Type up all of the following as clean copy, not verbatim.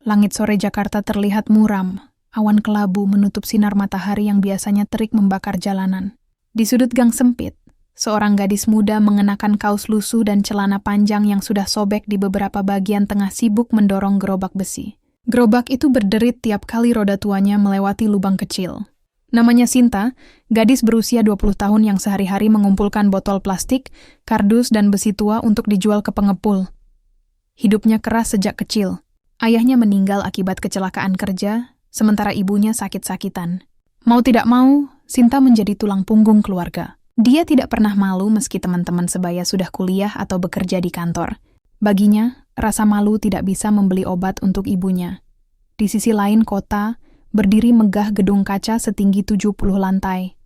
Langit sore Jakarta terlihat muram. Awan kelabu menutup sinar matahari yang biasanya terik membakar jalanan. Di sudut gang sempit, seorang gadis muda mengenakan kaos lusuh dan celana panjang yang sudah sobek di beberapa bagian tengah sibuk mendorong gerobak besi. Gerobak itu berderit tiap kali roda tuanya melewati lubang kecil. Namanya Sinta, gadis berusia 20 tahun yang sehari-hari mengumpulkan botol plastik, kardus, dan besi tua untuk dijual ke pengepul. Hidupnya keras sejak kecil. Ayahnya meninggal akibat kecelakaan kerja, sementara ibunya sakit-sakitan. Mau tidak mau, Sinta menjadi tulang punggung keluarga. Dia tidak pernah malu meski teman-teman sebaya sudah kuliah atau bekerja di kantor. Baginya, rasa malu tidak bisa membeli obat untuk ibunya. Di sisi lain kota, berdiri megah gedung kaca setinggi 70 lantai.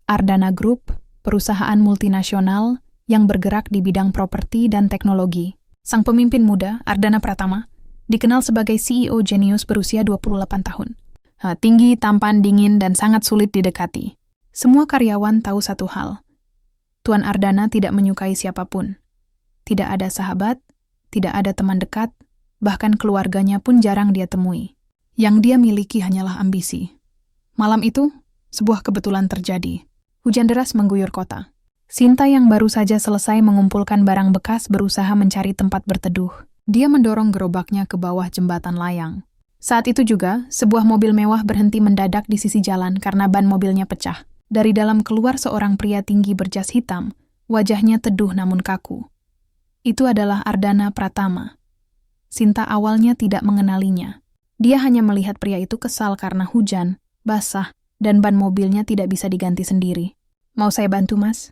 Ardana Group, perusahaan multinasional yang bergerak di bidang properti dan teknologi. Sang pemimpin muda, Ardana Pratama, dikenal sebagai CEO jenius berusia 28 tahun. Tinggi, tampan, dingin, dan sangat sulit didekati. Semua karyawan tahu satu hal. Tuan Ardana tidak menyukai siapapun. Tidak ada sahabat, tidak ada teman dekat, bahkan keluarganya pun jarang dia temui. Yang dia miliki hanyalah ambisi. Malam itu, sebuah kebetulan terjadi. Hujan deras mengguyur kota. Sinta yang baru saja selesai mengumpulkan barang bekas berusaha mencari tempat berteduh. Dia mendorong gerobaknya ke bawah jembatan layang. Saat itu juga, sebuah mobil mewah berhenti mendadak di sisi jalan karena ban mobilnya pecah. Dari dalam keluar seorang pria tinggi berjas hitam, wajahnya teduh namun kaku. Itu adalah Ardana Pratama. Sinta awalnya tidak mengenalinya. Dia hanya melihat pria itu kesal karena hujan, basah, dan ban mobilnya tidak bisa diganti sendiri. "Mau saya bantu, Mas?"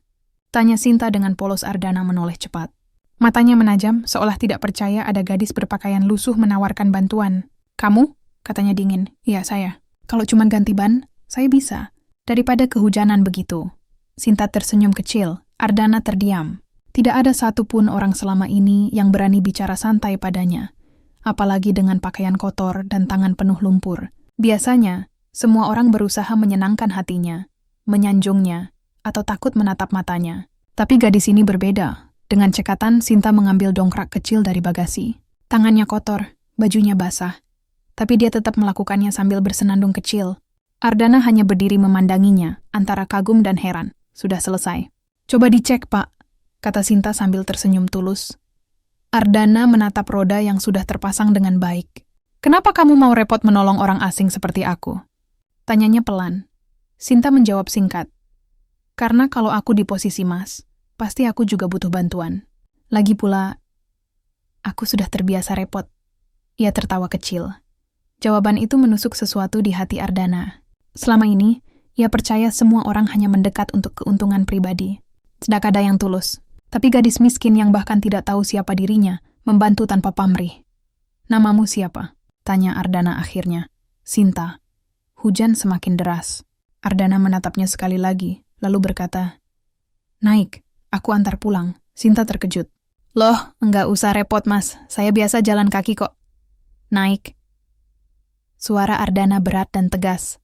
tanya Sinta dengan polos. Ardana menoleh cepat. Matanya menajam, seolah tidak percaya ada gadis berpakaian lusuh menawarkan bantuan. "Kamu?" katanya dingin. "Iya, saya. Kalau cuma ganti ban, saya bisa. Daripada kehujanan begitu." Sinta tersenyum kecil. Ardana terdiam. Tidak ada satupun orang selama ini yang berani bicara santai padanya. Apalagi dengan pakaian kotor dan tangan penuh lumpur. Biasanya, semua orang berusaha menyenangkan hatinya, menyanjungnya, atau takut menatap matanya. Tapi gadis ini berbeda. Dengan cekatan, Sinta mengambil dongkrak kecil dari bagasi. Tangannya kotor, bajunya basah. Tapi dia tetap melakukannya sambil bersenandung kecil. Ardana hanya berdiri memandanginya, antara kagum dan heran. Sudah selesai. "Coba dicek, Pak," kata Sinta sambil tersenyum tulus. Ardana menatap roda yang sudah terpasang dengan baik. "Kenapa kamu mau repot menolong orang asing seperti aku?" tanyanya pelan. Sinta menjawab singkat. "Karena kalau aku di posisi Mas, pasti aku juga butuh bantuan. Lagi pula, aku sudah terbiasa repot." Ia tertawa kecil. Jawaban itu menusuk sesuatu di hati Ardana. Selama ini, ia percaya semua orang hanya mendekat untuk keuntungan pribadi. Tidak ada yang tulus. Tapi gadis miskin yang bahkan tidak tahu siapa dirinya, membantu tanpa pamrih. "Namamu siapa?" tanya Ardana akhirnya. "Sinta." Hujan semakin deras. Ardana menatapnya sekali lagi, lalu berkata, "Naik, aku antar pulang." Sinta terkejut. "Loh, enggak usah repot, Mas. Saya biasa jalan kaki kok." "Naik." Suara Ardana berat dan tegas.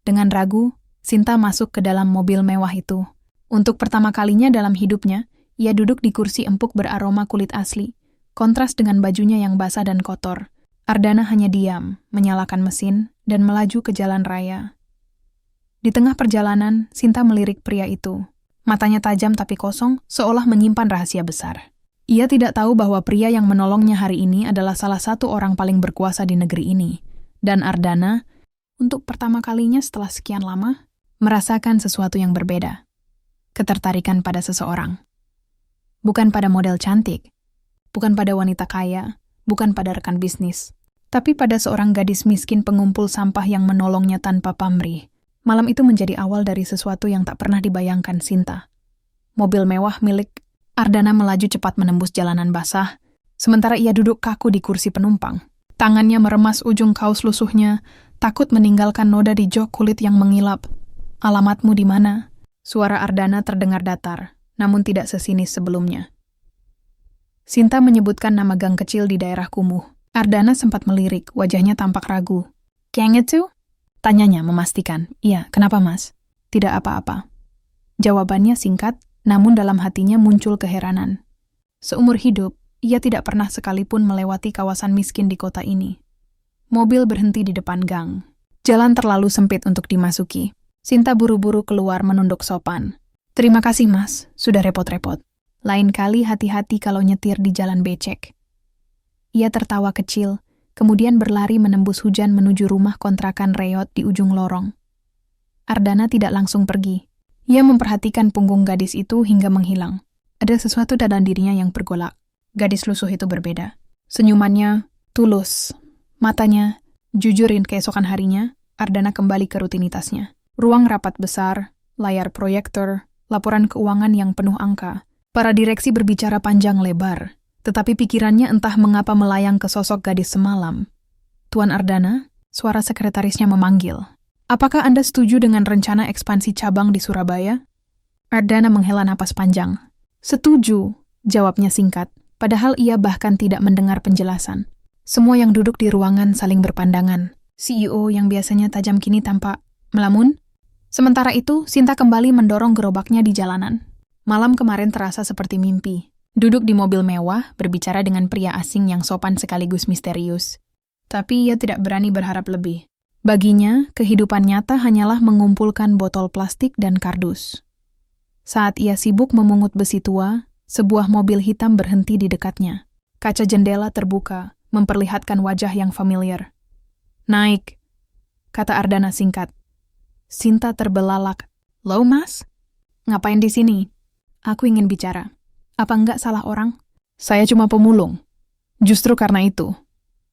Dengan ragu, Sinta masuk ke dalam mobil mewah itu. Untuk pertama kalinya dalam hidupnya, ia duduk di kursi empuk beraroma kulit asli, kontras dengan bajunya yang basah dan kotor. Ardana hanya diam, menyalakan mesin, dan melaju ke jalan raya. Di tengah perjalanan, Sinta melirik pria itu. Matanya tajam tapi kosong, seolah menyimpan rahasia besar. Ia tidak tahu bahwa pria yang menolongnya hari ini adalah salah satu orang paling berkuasa di negeri ini. Dan Ardana, untuk pertama kalinya setelah sekian lama, merasakan sesuatu yang berbeda. Ketertarikan pada seseorang. Bukan pada model cantik, bukan pada wanita kaya, bukan pada rekan bisnis, tapi pada seorang gadis miskin pengumpul sampah yang menolongnya tanpa pamrih. Malam itu menjadi awal dari sesuatu yang tak pernah dibayangkan Sinta. Mobil mewah milik Ardana melaju cepat menembus jalanan basah, sementara ia duduk kaku di kursi penumpang. Tangannya meremas ujung kaos lusuhnya, takut meninggalkan noda di jok kulit yang mengilap. "Alamatmu di mana?" Suara Ardana terdengar datar, namun tidak sesinis sebelumnya. Sinta menyebutkan nama gang kecil di daerah kumuh. Ardana sempat melirik, wajahnya tampak ragu. "Gang itu?" tanyanya memastikan. "Iya, kenapa, Mas?" "Tidak apa-apa." Jawabannya singkat, namun dalam hatinya muncul keheranan. Seumur hidup, Ia tidak pernah sekalipun melewati kawasan miskin di kota ini. Mobil berhenti di depan gang. Jalan terlalu sempit untuk dimasuki. Sinta buru-buru keluar menunduk sopan. "Terima kasih, Mas. Sudah repot-repot. Lain kali hati-hati kalau nyetir di jalan becek." Ia tertawa kecil, kemudian berlari menembus hujan menuju rumah kontrakan reot di ujung lorong. Ardana tidak langsung pergi. Ia memperhatikan punggung gadis itu hingga menghilang. Ada sesuatu dalam dirinya yang bergolak. Gadis lusuh itu berbeda. Senyumannya tulus. Matanya jujurin. Keesokan harinya, Ardana kembali ke rutinitasnya. Ruang rapat besar, layar proyektor, laporan keuangan yang penuh angka. Para direksi berbicara panjang lebar, tetapi pikirannya entah mengapa melayang ke sosok gadis semalam. "Tuan Ardana," suara sekretarisnya memanggil. "Apakah Anda setuju dengan rencana ekspansi cabang di Surabaya?" Ardana menghela napas panjang. "Setuju," jawabnya singkat. Padahal ia bahkan tidak mendengar penjelasan. Semua yang duduk di ruangan saling berpandangan. CEO yang biasanya tajam kini tampak melamun. Sementara itu, Sinta kembali mendorong gerobaknya di jalanan. Malam kemarin terasa seperti mimpi. Duduk di mobil mewah, berbicara dengan pria asing yang sopan sekaligus misterius. Tapi ia tidak berani berharap lebih. Baginya, kehidupan nyata hanyalah mengumpulkan botol plastik dan kardus. Saat ia sibuk memungut besi tua, sebuah mobil hitam berhenti di dekatnya. Kaca jendela terbuka, memperlihatkan wajah yang familiar. "Naik," kata Ardana singkat. Sinta terbelalak. "Loh, Mas? Ngapain di sini?" "Aku ingin bicara." "Apa enggak salah orang?" "Saya cuma pemulung." Justru karena itu.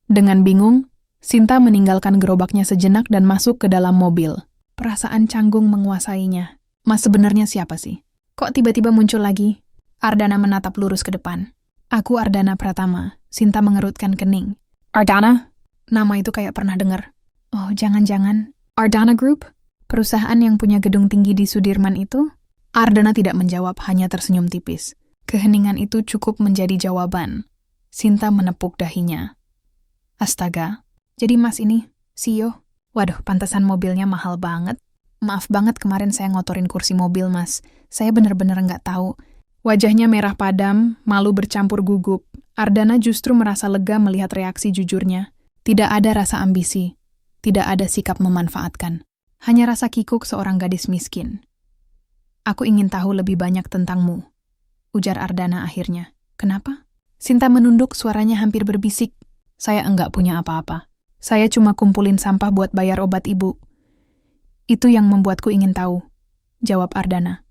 Dengan bingung, Sinta meninggalkan gerobaknya sejenak dan masuk ke dalam mobil. Perasaan canggung menguasainya. "Mas sebenarnya siapa sih? Kok tiba-tiba muncul lagi?" Ardana menatap lurus ke depan. "Aku Ardana Pratama." Sinta mengerutkan kening. "Ardana?" Nama itu kayak pernah dengar. "Oh, jangan-jangan Ardana Group? Perusahaan yang punya gedung tinggi di Sudirman itu?" Ardana tidak menjawab, hanya tersenyum tipis. Keheningan itu cukup menjadi jawaban. Sinta menepuk dahinya. "Astaga, jadi Mas ini CEO? Waduh, pantesan mobilnya mahal banget. Maaf banget kemarin saya ngotorin kursi mobil, Mas. Saya bener-bener nggak tahu." Wajahnya merah padam, malu bercampur gugup. Ardana justru merasa lega melihat reaksi jujurnya. Tidak ada rasa ambisi. Tidak ada sikap memanfaatkan. Hanya rasa kikuk seorang gadis miskin. "Aku ingin tahu lebih banyak tentangmu," ujar Ardana akhirnya. "Kenapa?" Sinta menunduk, suaranya hampir berbisik. "Saya enggak punya apa-apa. Saya cuma kumpulin sampah buat bayar obat ibu." "Itu yang membuatku ingin tahu," jawab Ardana.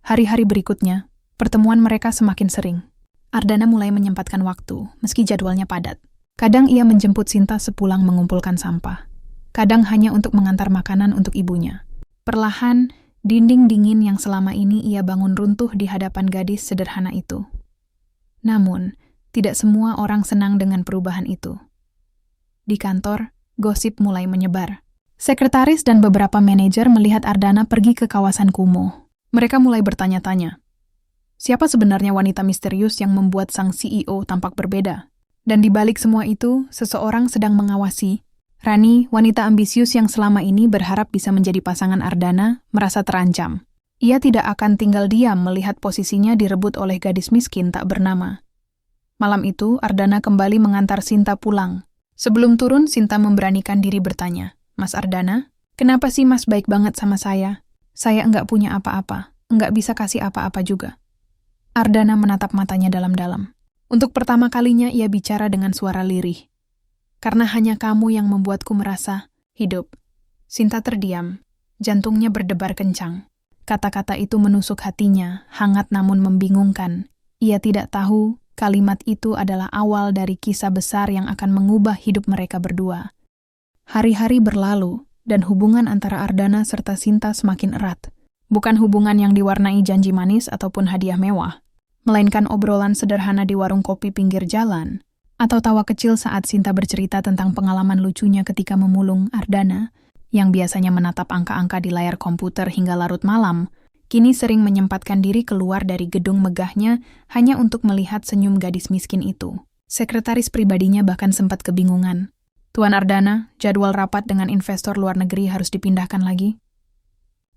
Hari-hari berikutnya, pertemuan mereka semakin sering. Ardana mulai menyempatkan waktu, meski jadwalnya padat. Kadang ia menjemput Sinta sepulang mengumpulkan sampah. Kadang hanya untuk mengantar makanan untuk ibunya. Perlahan, dinding dingin yang selama ini ia bangun runtuh di hadapan gadis sederhana itu. Namun, tidak semua orang senang dengan perubahan itu. Di kantor, gosip mulai menyebar. Sekretaris dan beberapa manajer melihat Ardana pergi ke kawasan kumuh. Mereka mulai bertanya-tanya, siapa sebenarnya wanita misterius yang membuat sang CEO tampak berbeda? Dan di balik semua itu, seseorang sedang mengawasi. Rani, wanita ambisius yang selama ini berharap bisa menjadi pasangan Ardana, merasa terancam. Ia tidak akan tinggal diam melihat posisinya direbut oleh gadis miskin tak bernama. Malam itu, Ardana kembali mengantar Sinta pulang. Sebelum turun, Sinta memberanikan diri bertanya, "Mas Ardana, kenapa sih Mas baik banget sama saya? Saya enggak punya apa-apa, enggak bisa kasih apa-apa juga." Ardana menatap matanya dalam-dalam. Untuk pertama kalinya ia bicara dengan suara lirih. "Karena hanya kamu yang membuatku merasa hidup." Sinta terdiam, jantungnya berdebar kencang. Kata-kata itu menusuk hatinya, hangat namun membingungkan. Ia tidak tahu kalimat itu adalah awal dari kisah besar yang akan mengubah hidup mereka berdua. Hari-hari berlalu, dan hubungan antara Ardana serta Sinta semakin erat. Bukan hubungan yang diwarnai janji manis ataupun hadiah mewah, melainkan obrolan sederhana di warung kopi pinggir jalan, atau tawa kecil saat Sinta bercerita tentang pengalaman lucunya ketika memulung Ardana, yang biasanya menatap angka-angka di layar komputer hingga larut malam, kini sering menyempatkan diri keluar dari gedung megahnya hanya untuk melihat senyum gadis miskin itu. Sekretaris pribadinya bahkan sempat kebingungan. "Tuan Ardana, jadwal rapat dengan investor luar negeri harus dipindahkan lagi?"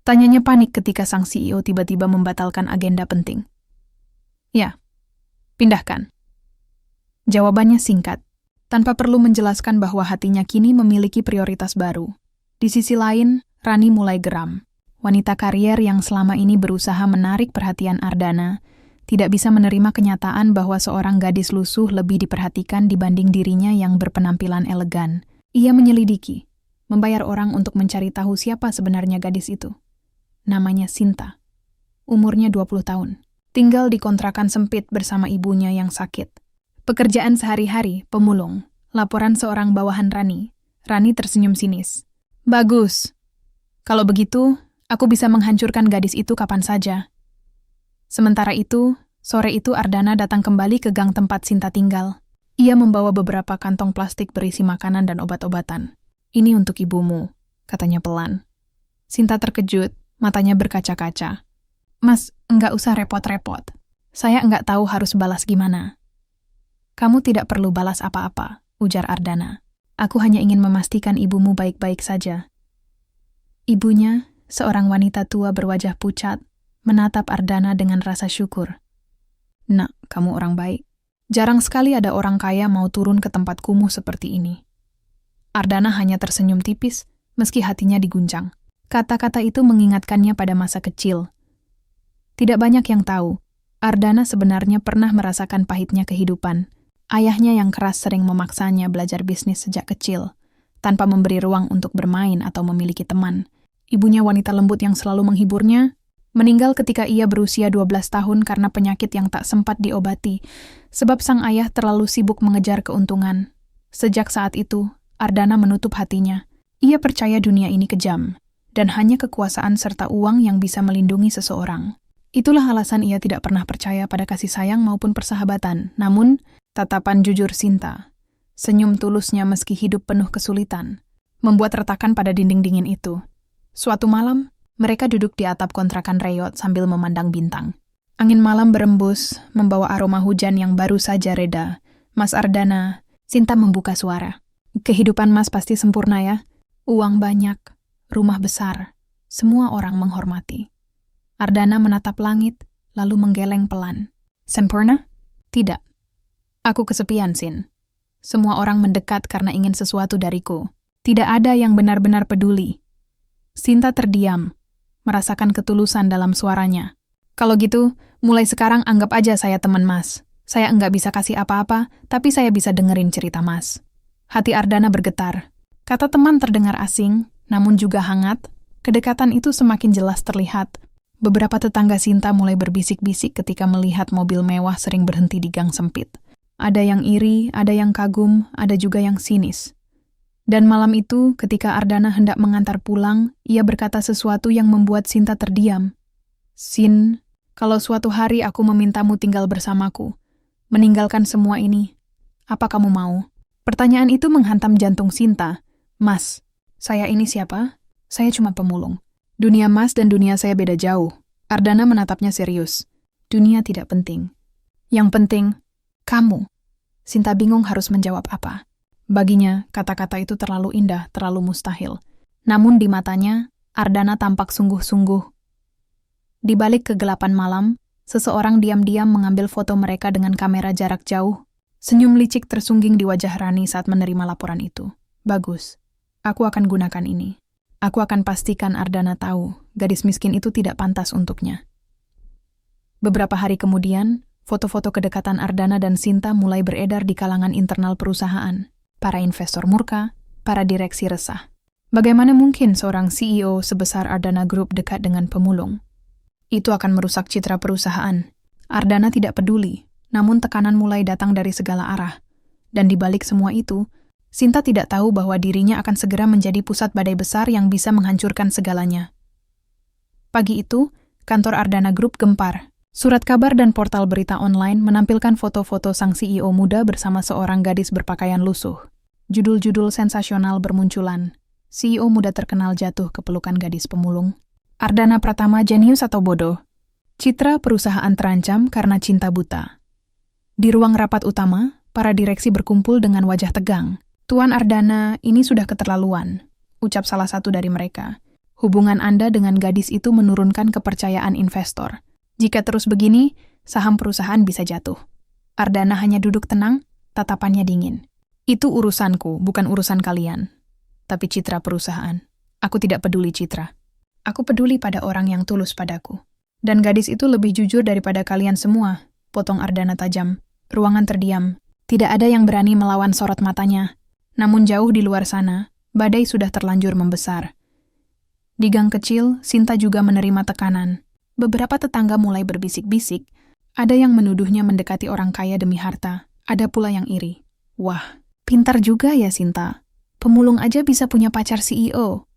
Tanyanya panik ketika sang CEO tiba-tiba membatalkan agenda penting. "Ya, pindahkan. Jawabannya singkat, tanpa perlu menjelaskan bahwa hatinya kini memiliki prioritas baru. Di sisi lain, Rani mulai geram. Wanita karier yang selama ini berusaha menarik perhatian Ardana tidak bisa menerima kenyataan bahwa seorang gadis lusuh lebih diperhatikan dibanding dirinya yang berpenampilan elegan. Ia menyelidiki, membayar orang untuk mencari tahu siapa sebenarnya gadis itu. Namanya Sinta. Umurnya 20 tahun. Tinggal di kontrakan sempit bersama ibunya yang sakit. Pekerjaan sehari-hari, pemulung. Laporan seorang bawahan Rani. Rani tersenyum sinis. Bagus. Kalau begitu, aku bisa menghancurkan gadis itu kapan saja. Sementara itu, sore itu Ardana datang kembali ke gang tempat Sinta tinggal. Ia membawa beberapa kantong plastik berisi makanan dan obat-obatan. Ini untuk ibumu, katanya pelan. Sinta terkejut, matanya berkaca-kaca. Mas, enggak usah repot-repot. Saya enggak tahu harus balas gimana. Kamu tidak perlu balas apa-apa, ujar Ardana. Aku hanya ingin memastikan ibumu baik-baik saja. Ibunya, seorang wanita tua berwajah pucat, menatap Ardana dengan rasa syukur. Nak, kamu orang baik. Jarang sekali ada orang kaya mau turun ke tempat kumuh seperti ini. Ardana hanya tersenyum tipis, meski hatinya diguncang. Kata-kata itu mengingatkannya pada masa kecil. Tidak banyak yang tahu, Ardana sebenarnya pernah merasakan pahitnya kehidupan. Ayahnya yang keras sering memaksanya belajar bisnis sejak kecil, tanpa memberi ruang untuk bermain atau memiliki teman. Ibunya wanita lembut yang selalu menghiburnya, meninggal ketika ia berusia 12 tahun karena penyakit yang tak sempat diobati, sebab sang ayah terlalu sibuk mengejar keuntungan. Sejak saat itu, Ardana menutup hatinya. Ia percaya dunia ini kejam, dan hanya kekuasaan serta uang yang bisa melindungi seseorang. Itulah alasan ia tidak pernah percaya pada kasih sayang maupun persahabatan. Namun, tatapan jujur Sinta, senyum tulusnya meski hidup penuh kesulitan, membuat retakan pada dinding dingin itu. Suatu malam, mereka duduk di atap kontrakan reyot sambil memandang bintang. Angin malam berembus, membawa aroma hujan yang baru saja reda. Mas Ardana, Sinta membuka suara. Kehidupan Mas pasti sempurna ya. Uang banyak, rumah besar, semua orang menghormati. Ardana menatap langit, lalu menggeleng pelan. Sempurna? Tidak. Aku kesepian, Sin. Semua orang mendekat karena ingin sesuatu dariku. Tidak ada yang benar-benar peduli. Sinta terdiam, merasakan ketulusan dalam suaranya. Kalau gitu, mulai sekarang anggap aja saya teman Mas. Saya enggak bisa kasih apa-apa, tapi saya bisa dengerin cerita Mas. Hati Ardana bergetar. Kata teman terdengar asing, namun juga hangat. Kedekatan itu semakin jelas terlihat. Beberapa tetangga Sinta mulai berbisik-bisik ketika melihat mobil mewah sering berhenti di gang sempit. Ada yang iri, ada yang kagum, ada juga yang sinis. Dan malam itu, ketika Ardana hendak mengantar pulang, ia berkata sesuatu yang membuat Sinta terdiam. Sin, kalau suatu hari aku memintamu tinggal bersamaku, meninggalkan semua ini, apa kamu mau? Pertanyaan itu menghantam jantung Sinta. Mas, saya ini siapa? Saya cuma pemulung. Dunia Mas dan dunia saya beda jauh. Ardana menatapnya serius. Dunia tidak penting. Yang penting, kamu. Sinta bingung harus menjawab apa. Baginya, kata-kata itu terlalu indah, terlalu mustahil. Namun di matanya, Ardana tampak sungguh-sungguh. Di balik kegelapan malam, seseorang diam-diam mengambil foto mereka dengan kamera jarak jauh. Senyum licik tersungging di wajah Rani saat menerima laporan itu. Bagus. Aku akan gunakan ini. Aku akan pastikan Ardana tahu, gadis miskin itu tidak pantas untuknya. Beberapa hari kemudian, foto-foto kedekatan Ardana dan Sinta mulai beredar di kalangan internal perusahaan. Para investor murka, para direksi resah. Bagaimana mungkin seorang CEO sebesar Ardana Group dekat dengan pemulung? Itu akan merusak citra perusahaan. Ardana tidak peduli, namun tekanan mulai datang dari segala arah. Dan di balik semua itu, Sinta tidak tahu bahwa dirinya akan segera menjadi pusat badai besar yang bisa menghancurkan segalanya. Pagi itu, kantor Ardana Group gempar. Surat kabar dan portal berita online menampilkan foto-foto sang CEO muda bersama seorang gadis berpakaian lusuh. Judul-judul sensasional bermunculan. CEO muda terkenal jatuh ke pelukan gadis pemulung. Ardana Pratama jenius atau bodoh? Citra perusahaan terancam karena cinta buta. Di ruang rapat utama, para direksi berkumpul dengan wajah tegang. Tuan Ardana, ini sudah keterlaluan, ucap salah satu dari mereka. Hubungan Anda dengan gadis itu menurunkan kepercayaan investor. Jika terus begini, saham perusahaan bisa jatuh. Ardana hanya duduk tenang, Tatapannya dingin. Itu urusanku, bukan urusan kalian. Tapi citra perusahaan. Aku tidak peduli citra. Aku peduli pada orang yang tulus padaku. Dan gadis itu lebih jujur daripada kalian semua, potong Ardana tajam. Ruangan terdiam. Tidak ada yang berani melawan sorot matanya. Namun jauh di luar sana, badai sudah terlanjur membesar. Di gang kecil, Sinta juga menerima tekanan. Beberapa tetangga mulai berbisik-bisik. Ada yang menuduhnya mendekati orang kaya demi harta. Ada pula yang iri. Wah, pintar juga ya Sinta. Pemulung aja bisa punya pacar CEO.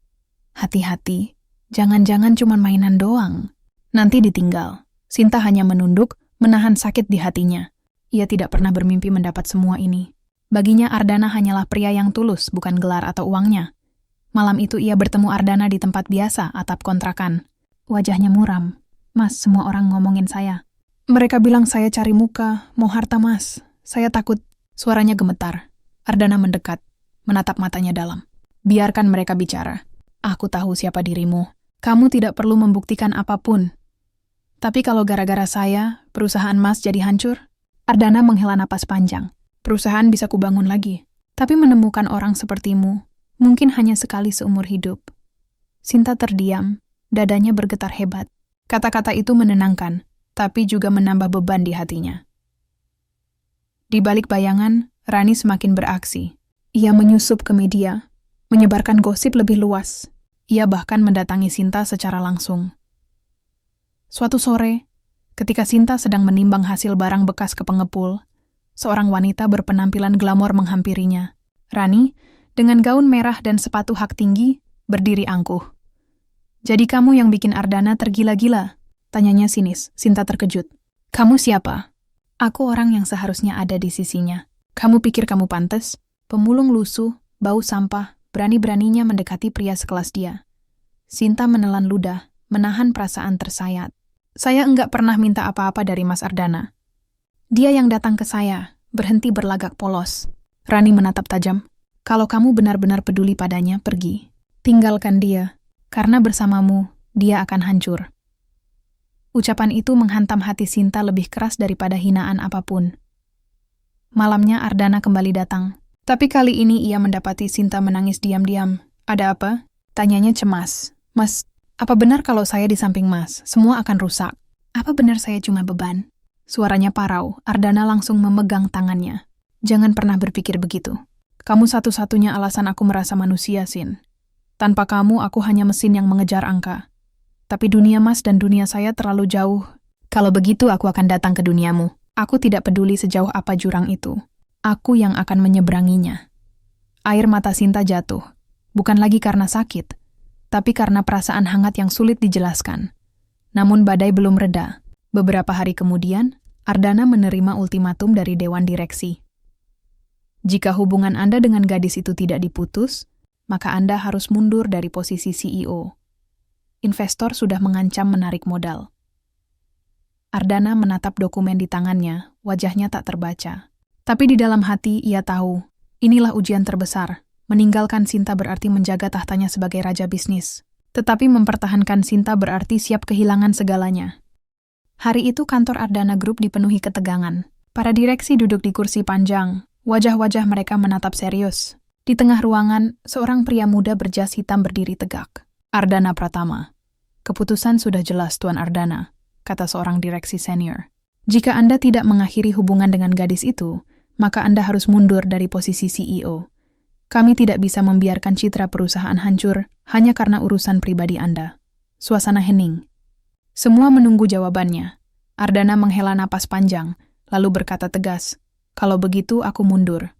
Hati-hati, jangan-jangan cuma mainan doang. Nanti ditinggal. Sinta hanya menunduk, menahan sakit di hatinya. Ia tidak pernah bermimpi mendapat semua ini. Baginya Ardana hanyalah pria yang tulus, bukan gelar atau uangnya. Malam itu ia bertemu Ardana di tempat biasa, atap kontrakan. Wajahnya muram. Mas, semua orang ngomongin saya. Mereka bilang saya cari muka, mau harta mas. Saya takut. Suaranya gemetar. Ardana mendekat, menatap matanya dalam. Biarkan mereka bicara. Aku tahu siapa dirimu. Kamu tidak perlu membuktikan apapun. Tapi kalau gara-gara saya, perusahaan mas jadi hancur? Ardana menghela napas panjang. Perusahaan bisa kubangun lagi. Tapi menemukan orang sepertimu, mungkin hanya sekali seumur hidup. Sinta terdiam, dadanya bergetar hebat. Kata-kata itu menenangkan, tapi juga menambah beban di hatinya. Di balik bayangan, Rani semakin beraksi. Ia menyusup ke media, menyebarkan gosip lebih luas. Ia bahkan mendatangi Sinta secara langsung. Suatu sore, ketika Sinta sedang menimbang hasil barang bekas ke pengepul, seorang wanita berpenampilan glamor menghampirinya. Rani, dengan gaun merah dan sepatu hak tinggi, berdiri angkuh. Jadi kamu yang bikin Ardana tergila-gila? Tanyanya sinis. Sinta terkejut. Kamu siapa? Aku orang yang seharusnya ada di sisinya. Kamu pikir kamu pantas? Pemulung lusuh, bau sampah, berani-beraninya mendekati pria sekelas dia. Sinta menelan ludah, menahan perasaan tersayat. Saya enggak pernah minta apa-apa dari Mas Ardana. Dia yang datang ke saya, berhenti berlagak polos. Rani menatap tajam. Kalau kamu benar-benar peduli padanya, pergi. Tinggalkan dia, karena bersamamu, dia akan hancur. Ucapan itu menghantam hati Sinta lebih keras daripada hinaan apapun. Malamnya Ardana kembali datang. Tapi kali ini ia mendapati Sinta menangis diam-diam. Ada apa? Tanyanya cemas. Mas, apa benar kalau saya di samping mas, semua akan rusak? Apa benar saya cuma beban? Suaranya parau, Ardana langsung memegang tangannya. Jangan pernah berpikir begitu. Kamu satu-satunya alasan aku merasa manusia, Sin. Tanpa kamu, aku hanya mesin yang mengejar angka. Tapi dunia mas dan dunia saya terlalu jauh. Kalau begitu, aku akan datang ke duniamu. Aku tidak peduli sejauh apa jurang itu. Aku yang akan menyeberanginya. Air mata Sinta jatuh. Bukan lagi karena sakit, tapi karena perasaan hangat yang sulit dijelaskan. Namun badai belum reda. Beberapa hari kemudian, Ardana menerima ultimatum dari Dewan Direksi. Jika hubungan Anda dengan gadis itu tidak diputus, maka Anda harus mundur dari posisi CEO. Investor sudah mengancam menarik modal. Ardana menatap dokumen di tangannya, wajahnya tak terbaca. Tapi di dalam hati ia tahu, inilah ujian terbesar. Meninggalkan Sinta berarti menjaga tahtanya sebagai raja bisnis. Tetapi mempertahankan Sinta berarti siap kehilangan segalanya. Hari itu kantor Ardana Group dipenuhi ketegangan. Para direksi duduk di kursi panjang, wajah-wajah mereka menatap serius. Di tengah ruangan, seorang pria muda berjas hitam berdiri tegak. Ardana Pratama. Keputusan sudah jelas, Tuan Ardana, kata seorang direksi senior. Jika Anda tidak mengakhiri hubungan dengan gadis itu, maka Anda harus mundur dari posisi CEO. Kami tidak bisa membiarkan citra perusahaan hancur hanya karena urusan pribadi Anda. Suasana hening. Semua menunggu jawabannya. Ardana menghela napas panjang, lalu berkata tegas, "Kalau begitu aku mundur."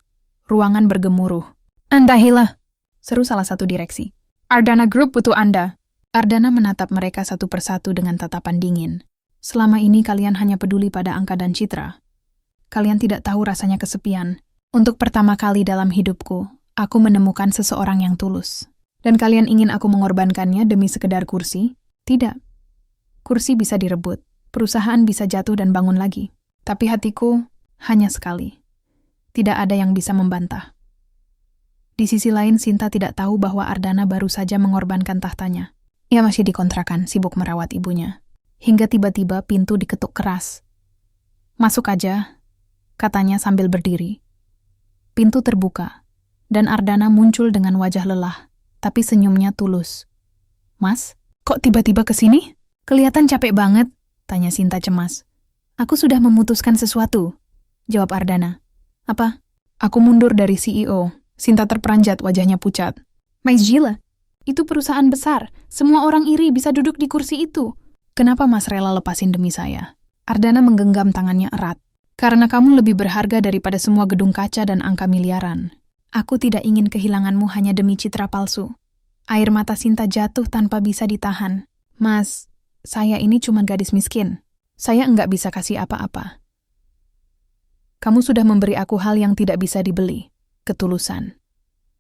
Ruangan bergemuruh. "Andahilah," seru salah satu direksi. "Ardana Group butuh Anda." Ardana menatap mereka satu persatu dengan tatapan dingin. Selama ini kalian hanya peduli pada angka dan citra. Kalian tidak tahu rasanya kesepian. Untuk pertama kali dalam hidupku, aku menemukan seseorang yang tulus. Dan kalian ingin aku mengorbankannya demi sekedar kursi? Tidak. Kursi bisa direbut, perusahaan bisa jatuh dan bangun lagi. Tapi hatiku hanya sekali. Tidak ada yang bisa membantah. Di sisi lain, Sinta tidak tahu bahwa Ardana baru saja mengorbankan tahtanya. Ia masih dikontrakan, sibuk merawat ibunya. Hingga tiba-tiba pintu diketuk keras. "Masuk aja," katanya sambil berdiri. Pintu terbuka, dan Ardana muncul dengan wajah lelah, tapi senyumnya tulus. "Mas, kok tiba-tiba ke sini? Kelihatan capek banget," tanya Sinta cemas. "Aku sudah memutuskan sesuatu," jawab Ardana. "Apa?" "Aku mundur dari CEO." Sinta terperanjat, wajahnya pucat. "Mas Gila, itu perusahaan besar. Semua orang iri bisa duduk di kursi itu. Kenapa Mas rela lepasin demi saya?" Ardana menggenggam tangannya erat. "Karena kamu lebih berharga daripada semua gedung kaca dan angka miliaran. Aku tidak ingin kehilanganmu hanya demi citra palsu." Air mata Sinta jatuh tanpa bisa ditahan. "Mas, saya ini cuma gadis miskin. Saya enggak bisa kasih apa-apa. Kamu sudah memberi aku hal yang tidak bisa dibeli. Ketulusan."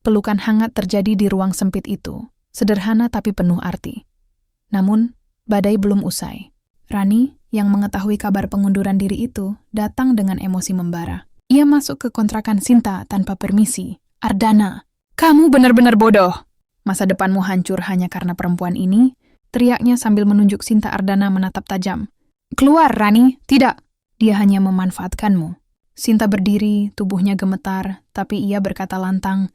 Pelukan hangat terjadi di ruang sempit itu, sederhana tapi penuh arti. Namun, badai belum usai. Rani, yang mengetahui kabar pengunduran diri itu, datang dengan emosi membara. Ia masuk ke kontrakan Sinta tanpa permisi. "Ardana, kamu benar-benar bodoh. Masa depanmu hancur hanya karena perempuan ini," teriaknya sambil menunjuk Sinta. Ardana menatap tajam. "Keluar, Rani." "Tidak, dia hanya memanfaatkanmu." Sinta berdiri, tubuhnya gemetar, tapi ia berkata lantang,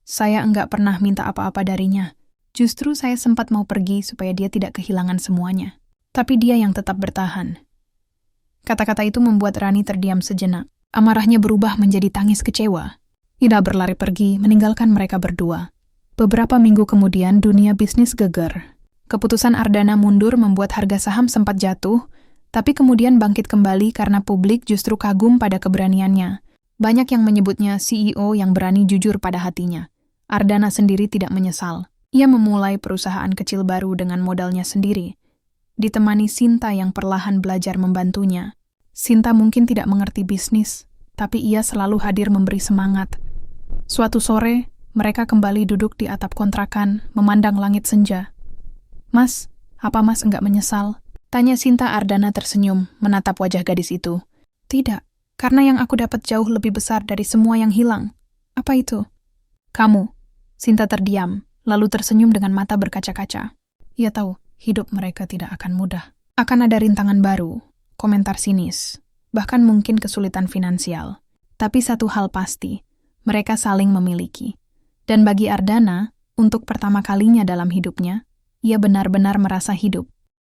"Saya enggak pernah minta apa-apa darinya. Justru saya sempat mau pergi supaya dia tidak kehilangan semuanya. Tapi dia yang tetap bertahan." Kata-kata itu membuat Rani terdiam sejenak. Amarahnya berubah menjadi tangis kecewa. Ida berlari pergi, meninggalkan mereka berdua. Beberapa minggu kemudian, dunia bisnis geger. Keputusan Ardana mundur membuat harga saham sempat jatuh, tapi kemudian bangkit kembali karena publik justru kagum pada keberaniannya. Banyak yang menyebutnya CEO yang berani jujur pada hatinya. Ardana sendiri tidak menyesal. Ia memulai perusahaan kecil baru dengan modalnya sendiri, ditemani Sinta yang perlahan belajar membantunya. Sinta mungkin tidak mengerti bisnis, tapi ia selalu hadir memberi semangat. Suatu sore, mereka kembali duduk di atap kontrakan, memandang langit senja. "Mas, apa Mas enggak menyesal?" tanya Sinta. Ardana tersenyum, menatap wajah gadis itu. "Tidak, karena yang aku dapat jauh lebih besar dari semua yang hilang." "Apa itu?" "Kamu." Sinta terdiam, lalu tersenyum dengan mata berkaca-kaca. Ia tahu, hidup mereka tidak akan mudah. Akan ada rintangan baru, komentar sinis, bahkan mungkin kesulitan finansial. Tapi satu hal pasti, mereka saling memiliki. Dan bagi Ardana, untuk pertama kalinya dalam hidupnya, ia benar-benar merasa hidup.